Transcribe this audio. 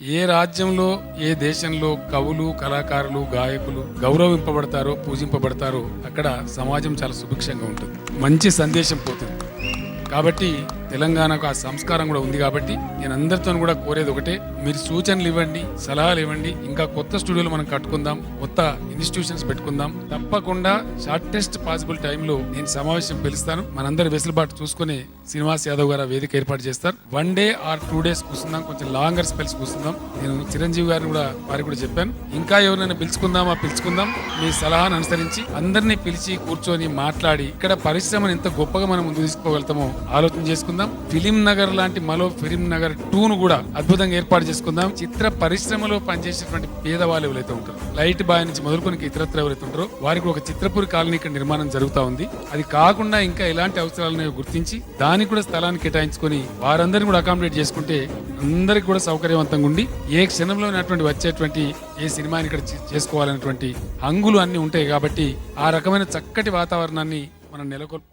ఏ రాజ్యంలో ఏ దేశంలో కవులు కళాకారులు గాయకులు గౌరవింపబడతారో పూజింపబడతారో అక్కడ సమాజం చాలా సుభిక్షంగా ఉంటుంది, మంచి సందేశం పోతుంది. కాబట్టి తెలంగాణకు ఆ సంస్కారం కూడా ఉంది. కాబట్టి నేను అందరితో కూడా కోరేది ఒకటే, మీరు సూచనలు ఇవ్వండి, సలహాలు ఇవ్వండి. ఇంకా కొత్త స్టూడియోలు మనం కట్టుకుందాం, కొత్త ఇన్స్టిట్యూషన్స్ పెట్టుకుందాం. తప్పకుండా షార్టెస్ట్ పాసిబుల్ టైంలో నేను సమావేశం పిలుస్తాను. మనందరి వెసులుబాటు చూసుకుని శ్రీనివాస్ యాదవ్ గారు వేదిక ఏర్పాటు చేస్తారు. 1 డే ఆర్ 2 days కూర్చుందాం, కొంచెం లాంగర్ స్పెల్స్ కూర్చుందాం. నేను చిరంజీవి గారిని కూడా వారికి కూడా చెప్పాను, ఇంకా ఎవరైనా పిలుచుకుందాం. మీ సలహాను అనుసరించి అందరినీ పిలిచి కూర్చొని మాట్లాడి ఇక్కడ పరిశ్రమను ఎంత గొప్పగా మనం ముందు తీసుకోగలుగుతామో ఆలోచన చేసుకుందాం. ఫిలిం నగర్ లాంటి మరో ఫిలిం నగర్ 2ను కూడా అద్భుతంగా ఏర్పాటు చేసుకుందాం. చిత్ర పరిశ్రమలో పనిచేసేటువంటి పేదవాళ్ళు ఎవరైతే ఉంటారో, లైట్ బాయ్ నుంచి మొదలుకొని ఇతరత్ర ఎవరైతే ఉంటారో వారికి ఒక చిత్రపూరి కాలనీ ఇక్కడ నిర్మాణం జరుగుతా ఉంది. అది కాకుండా ఇంకా ఎలాంటి అవసరాలను గుర్తించి దానికి కూడా స్థలాన్ని కేటాయించుకొని వారందరినీ కూడా అకామిడేట్ చేసుకుంటే అందరికి కూడా సౌకర్యవంతంగా ఉండి ఏ క్షణంలో వచ్చేటువంటి ఏ సినిమాని ఇక్కడ చేసుకోవాలనేటువంటి హంగులు అన్ని ఉంటాయి. కాబట్టి ఆ రకమైన చక్కటి వాతావరణాన్ని మనం నెలకొల్పు